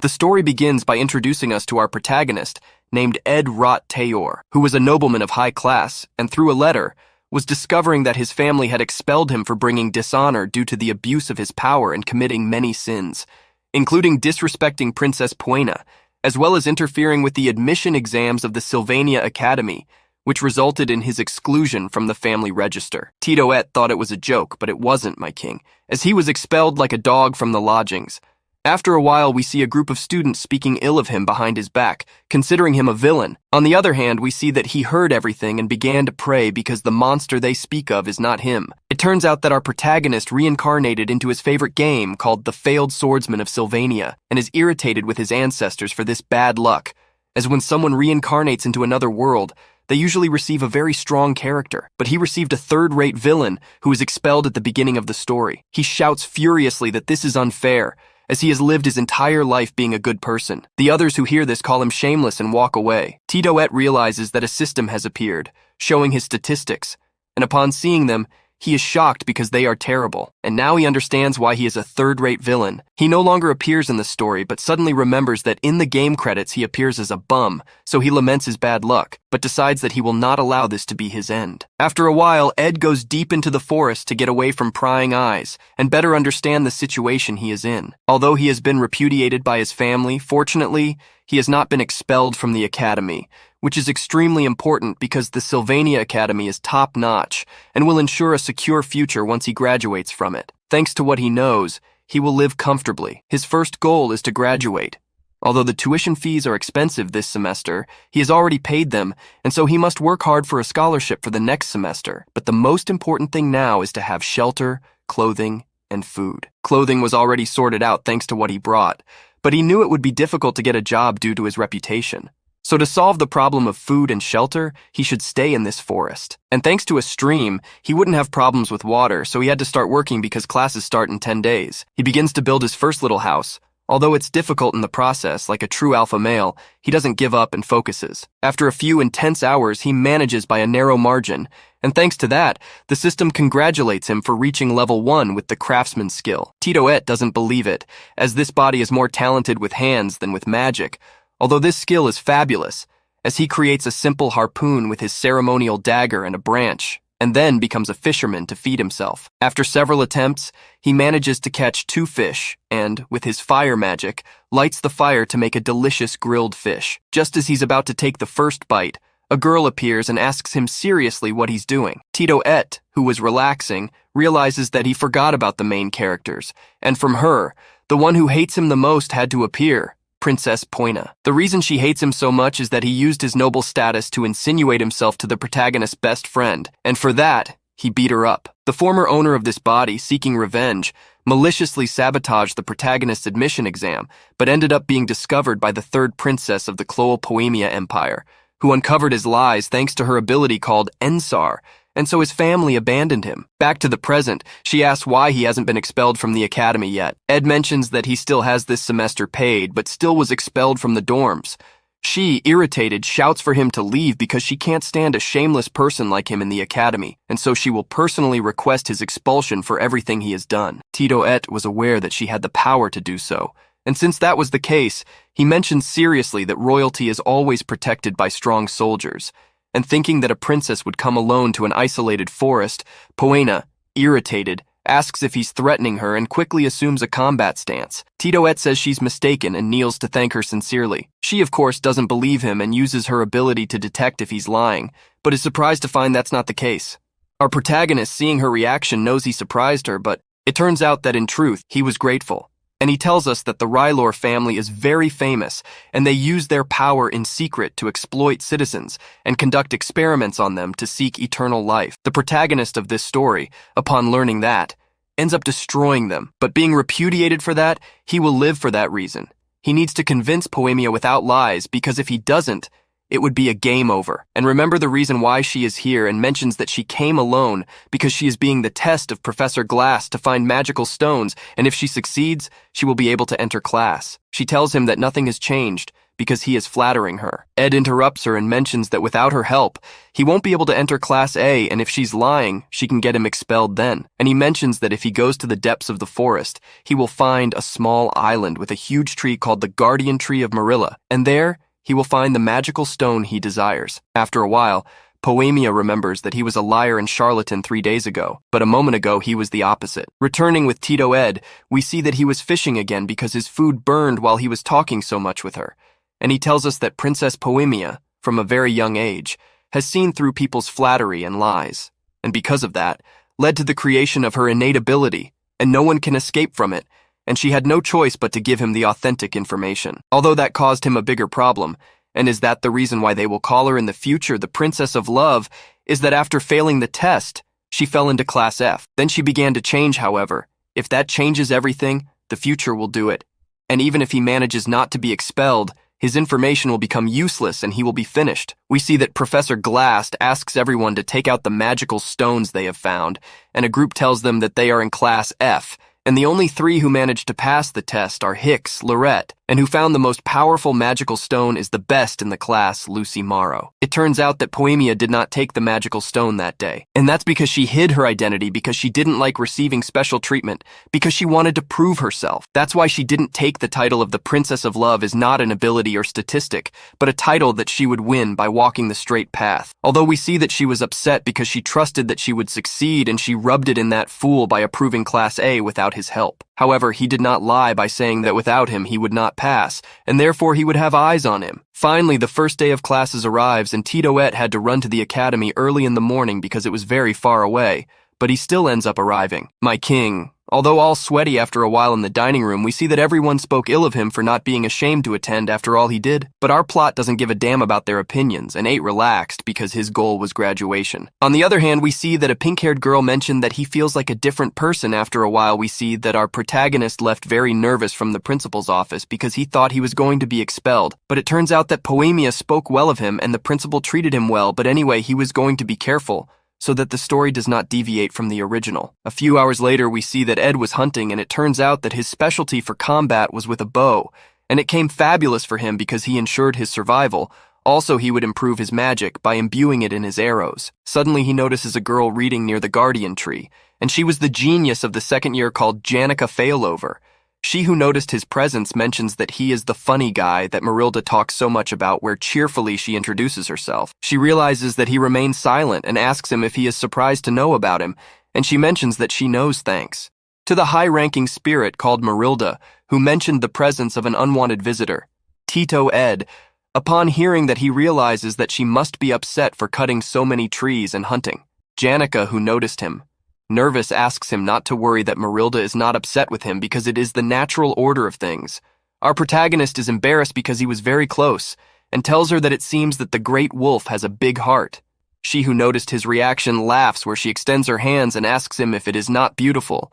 The story begins by introducing us to our protagonist, named Ed Rot Tayor, who was a nobleman of high class, and through a letter, was discovering that his family had expelled him for bringing dishonor due to the abuse of his power and committing many sins, including disrespecting Princess Puena, as well as interfering with the admission exams of the Sylvania Academy, which resulted in his exclusion from the family register. Titoette thought it was a joke, but it wasn't, my king, as he was expelled like a dog from the lodgings. After a while, we see a group of students speaking ill of him behind his back, considering him a villain. On the other hand, we see that he heard everything and began to pray because the monster they speak of is not him. It turns out that our protagonist reincarnated into his favorite game called The Failed Swordsman of Sylvania and is irritated with his ancestors for this bad luck, as when someone reincarnates into another world, they usually receive a very strong character, but he received a third-rate villain who was expelled at the beginning of the story. He shouts furiously that this is unfair, as he has lived his entire life being a good person. The others who hear this call him shameless and walk away. Titoette realizes that a system has appeared, showing his statistics, and upon seeing them, he is shocked because they are terrible, and now he understands why he is a third-rate villain. He no longer appears in the story, but suddenly remembers that in the game credits he appears as a bum, so he laments his bad luck, but decides that he will not allow this to be his end. After a while, Ed goes deep into the forest to get away from prying eyes and better understand the situation he is in. Although he has been repudiated by his family, fortunately, he has not been expelled from the academy, which is extremely important because the Sylvania Academy is top-notch and will ensure a secure future once he graduates from it. Thanks to what he knows, he will live comfortably. His first goal is to graduate. Although the tuition fees are expensive this semester, he has already paid them, and so he must work hard for a scholarship for the next semester. But the most important thing now is to have shelter, clothing, and food. Clothing was already sorted out thanks to what he brought, but he knew it would be difficult to get a job due to his reputation. So to solve the problem of food and shelter, he should stay in this forest. And thanks to a stream, he wouldn't have problems with water, so he had to start working because classes start in 10 days. He begins to build his first little house. Although it's difficult in the process, like a true alpha male, he doesn't give up and focuses. After a few intense hours, he manages by a narrow margin, and thanks to that, the system congratulates him for reaching level 1 with the craftsman's skill. Titoette doesn't believe it, as this body is more talented with hands than with magic, although this skill is fabulous, as he creates a simple harpoon with his ceremonial dagger and a branch, and then becomes a fisherman to feed himself. After several attempts, he manages to catch 2 fish and, with his fire magic, lights the fire to make a delicious grilled fish. Just as he's about to take the first bite, a girl appears and asks him seriously what he's doing. Titoette, who was relaxing, realizes that he forgot about the main characters, and from her, the one who hates him the most had to appear, Princess Puena. The reason she hates him so much is that he used his noble status to insinuate himself to the protagonist's best friend, and for that, he beat her up. The former owner of this body, seeking revenge, maliciously sabotaged the protagonist's admission exam, but ended up being discovered by the third princess of the Cloelpoemia Empire, who uncovered his lies thanks to her ability called Ensar, and so his family abandoned him. Back to the present, she asks why he hasn't been expelled from the academy yet. Ed mentions that he still has this semester paid, but still was expelled from the dorms. She, irritated, shouts for him to leave because she can't stand a shameless person like him in the academy, and so she will personally request his expulsion for everything he has done. Titoette was aware that she had the power to do so, and since that was the case, he mentioned seriously that royalty is always protected by strong soldiers, and thinking that a princess would come alone to an isolated forest, Puena, irritated, asks if he's threatening her and quickly assumes a combat stance. Titoette says she's mistaken and kneels to thank her sincerely. She, of course, doesn't believe him and uses her ability to detect if he's lying, but is surprised to find that's not the case. Our protagonist, seeing her reaction, knows he surprised her, but it turns out that in truth, he was grateful. And he tells us that the Rylor family is very famous, and they use their power in secret to exploit citizens and conduct experiments on them to seek eternal life. The protagonist of this story, upon learning that, ends up destroying them, but being repudiated for that, he will live for that reason. He needs to convince Poemia without lies, because if he doesn't, it would be a game over. And remember the reason why she is here, and mentions that she came alone because she is being the test of Professor Glass to find magical stones, and if she succeeds, she will be able to enter class. She tells him that nothing has changed because he is flattering her. Ed interrupts her and mentions that without her help, he won't be able to enter Class A, and if she's lying, she can get him expelled then. And he mentions that if he goes to the depths of the forest, he will find a small island with a huge tree called the Guardian Tree of Marilla, and there, he will find the magical stone he desires. After a while, Poemia remembers that he was a liar and charlatan 3 days ago, but a moment ago he was the opposite. Returning with Tito Ed, we see that he was fishing again because his food burned while he was talking so much with her. And he tells us that Princess Poemia, from a very young age, has seen through people's flattery and lies, and because of that, led to the creation of her innate ability, and no one can escape from it, and she had no choice but to give him the authentic information. Although that caused him a bigger problem, and is that the reason why they will call her in the future the Princess of Love, is that after failing the test, she fell into Class F. Then she began to change, however. If that changes everything, the future will do it. And even if he manages not to be expelled, his information will become useless and he will be finished. We see that Professor Glast asks everyone to take out the magical stones they have found, and a group tells them that they are in Class F, and the only 3 who managed to pass the test are Hicks, Lorette, and who found the most powerful magical stone is the best in the class, Lucy Morrow. It turns out that Poemia did not take the magical stone that day, and that's because she hid her identity because she didn't like receiving special treatment, because she wanted to prove herself. That's why she didn't take the title of the Princess of Love as not an ability or statistic, but a title that she would win by walking the straight path. Although we see that she was upset because she trusted that she would succeed and she rubbed it in that fool by approving Class A without his help. However, he did not lie by saying that without him he would not pass, and therefore he would have eyes on him. Finally, the first day of classes arrives, and Titoette had to run to the academy early in the morning because it was very far away, but he still ends up arriving. My king. Although all sweaty after a while in the dining room, we see that everyone spoke ill of him for not being ashamed to attend after all he did. But our plot doesn't give a damn about their opinions, and ate relaxed because his goal was graduation. On the other hand, we see that a pink-haired girl mentioned that he feels like a different person. After a while, we see that our protagonist left very nervous from the principal's office because he thought he was going to be expelled. But it turns out that Poemia spoke well of him and the principal treated him well, but anyway, he was going to be careful, so that the story does not deviate from the original. A few hours later, we see that Ed was hunting, and it turns out that his specialty for combat was with a bow, and it came fabulous for him because he ensured his survival. Also, he would improve his magic by imbuing it in his arrows. Suddenly, he notices a girl reading near the guardian tree, and she was the genius of the second year called Janica Failover. She who noticed his presence mentions that he is the funny guy that Marilda talks so much about, where cheerfully she introduces herself. She realizes that he remains silent and asks him if he is surprised to know about him, and she mentions that she knows thanks to the high-ranking spirit called Marilda, who mentioned the presence of an unwanted visitor, Tito Ed. Upon hearing that, he realizes that she must be upset for cutting so many trees and hunting. Janica, who noticed him, nervous, asks him not to worry, that Marilda is not upset with him because it is the natural order of things. Our protagonist is embarrassed because he was very close, and tells her that it seems that the great wolf has a big heart. She who noticed his reaction laughs, where she extends her hands and asks him if it is not beautiful,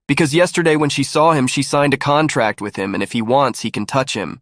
because yesterday when she saw him she signed a contract with him, and if he wants he can touch him.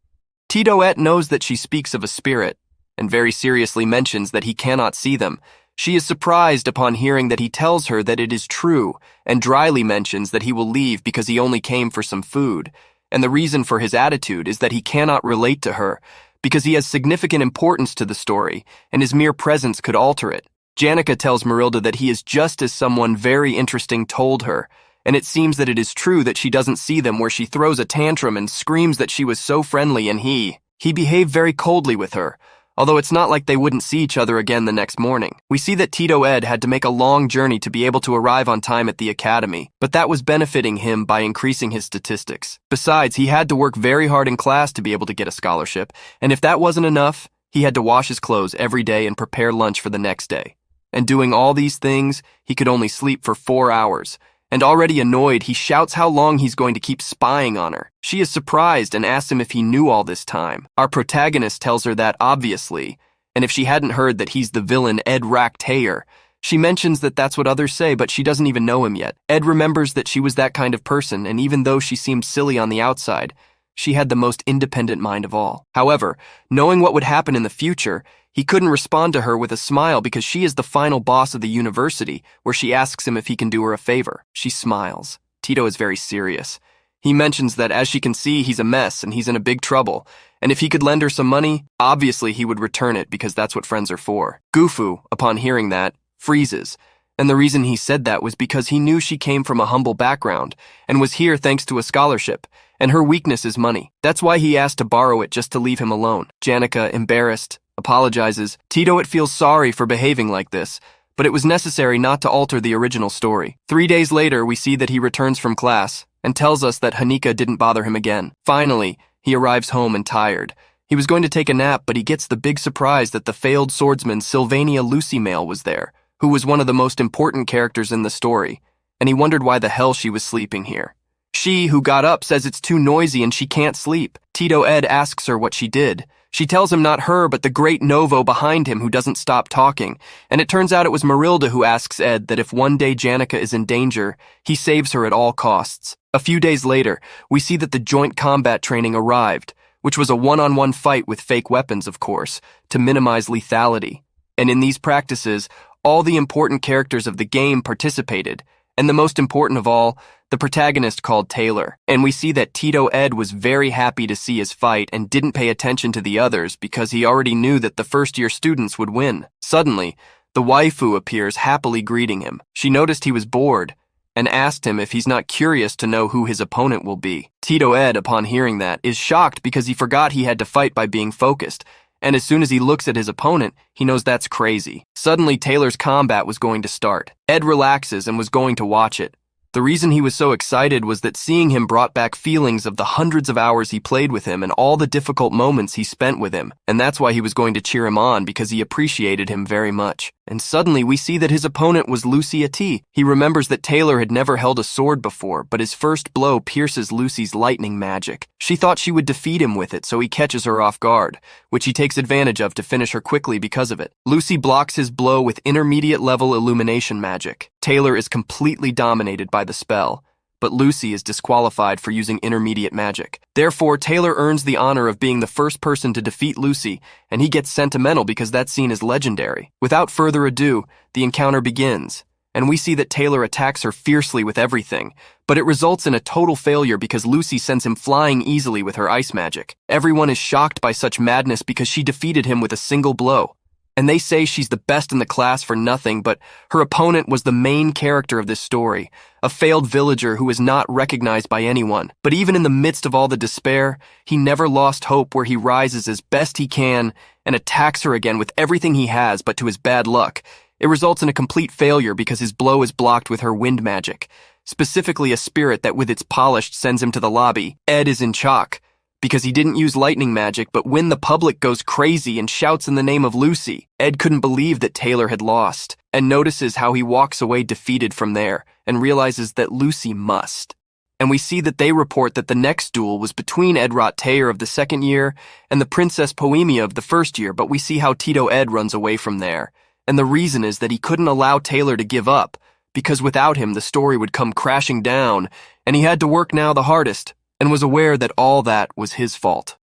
Titoette knows that she speaks of a spirit, and very seriously mentions that he cannot see them. She is surprised upon hearing that he tells her that it is true, and dryly mentions that he will leave because he only came for some food, and the reason for his attitude is that he cannot relate to her, because he has significant importance to the story, and his mere presence could alter it. Janica tells Marilda that he is just as someone very interesting told her, and it seems that it is true that she doesn't see them, where she throws a tantrum and screams that she was so friendly and he behaved very coldly with her, although it's not like they wouldn't see each other again the next morning. We see that Tito Ed had to make a long journey to be able to arrive on time at the academy, but that was benefiting him by increasing his statistics. Besides, he had to work very hard in class to be able to get a scholarship, and if that wasn't enough, he had to wash his clothes every day and prepare lunch for the next day. And doing all these things, he could only sleep for 4 hours. And already annoyed, he shouts how long he's going to keep spying on her. She is surprised and asks him if he knew all this time. Our protagonist tells her that, obviously, and if she hadn't heard that he's the villain Ed Ractayer. She mentions that that's what others say, but she doesn't even know him yet. Ed remembers that she was that kind of person, and even though she seemed silly on the outside, she had the most independent mind of all. However, knowing what would happen in the future, he couldn't respond to her with a smile because she is the final boss of the university, where she asks him if he can do her a favor. She smiles. Tito is very serious. He mentions that as she can see, he's a mess and he's in a big trouble, and if he could lend her some money, obviously he would return it because that's what friends are for. Gufu, upon hearing that, freezes, and the reason he said that was because he knew she came from a humble background and was here thanks to a scholarship, and her weakness is money. That's why he asked to borrow it just to leave him alone. Janica, embarrassed, apologizes. Tito it feels sorry for behaving like this, but it was necessary not to alter the original story. 3 days later, we see that he returns from class and tells us that Hanika didn't bother him again. Finally, he arrives home and tired. He was going to take a nap, but he gets the big surprise that the failed swordsman Sylvania Lucy Mail was there, who was one of the most important characters in the story, and he wondered why the hell she was sleeping here. She, who got up, says it's too noisy and she can't sleep. Tito Ed asks her what she did. She tells him not her, but the great Novo behind him who doesn't stop talking, and it turns out it was Marilda who asks Ed that if one day Janica is in danger, he saves her at all costs. A few days later, we see that the joint combat training arrived, which was a one-on-one fight with fake weapons, of course, to minimize lethality. And in these practices, all the important characters of the game participated, and the most important of all, the protagonist called Taylor. And we see that Tito Ed was very happy to see his fight and didn't pay attention to the others because he already knew that the first-year students would win. Suddenly, the waifu appears happily greeting him. She noticed he was bored and asked him if he's not curious to know who his opponent will be. Tito Ed, upon hearing that, is shocked because he forgot he had to fight by being focused, and as soon as he looks at his opponent, he knows that's crazy. Suddenly, Taylor's combat was going to start. Ed relaxes and was going to watch it. The reason he was so excited was that seeing him brought back feelings of the hundreds of hours he played with him and all the difficult moments he spent with him, and that's why he was going to cheer him on because he appreciated him very much. And suddenly we see that his opponent was Lucia T. He remembers that Taylor had never held a sword before, but his first blow pierces Lucy's lightning magic. She thought she would defeat him with it, so he catches her off guard, which he takes advantage of to finish her quickly because of it. Lucy blocks his blow with intermediate level illumination magic. Taylor is completely dominated by the spell, but Lucy is disqualified for using intermediate magic. Therefore, Taylor earns the honor of being the first person to defeat Lucy, and he gets sentimental because that scene is legendary. Without further ado, the encounter begins, and we see that Taylor attacks her fiercely with everything, but it results in a total failure because Lucy sends him flying easily with her ice magic. Everyone is shocked by such madness because she defeated him with a single blow. And they say she's the best in the class for nothing, but her opponent was the main character of this story, a failed villager who is not recognized by anyone. But even in the midst of all the despair, he never lost hope, where he rises as best he can and attacks her again with everything he has, but to his bad luck, it results in a complete failure because his blow is blocked with her wind magic, specifically a spirit that with its polished sends him to the lobby. Ed is in shock because he didn't use lightning magic, but when the public goes crazy and shouts in the name of Lucy, Ed couldn't believe that Taylor had lost, and notices how he walks away defeated from there, and realizes that Lucy must. And we see that they report that the next duel was between Ed Taylor of the second year and the Princess Poemia of the first year, but we see how Tito Ed runs away from there. And the reason is that he couldn't allow Taylor to give up, because without him the story would come crashing down, and he had to work now the hardest, and was aware that all that was his fault.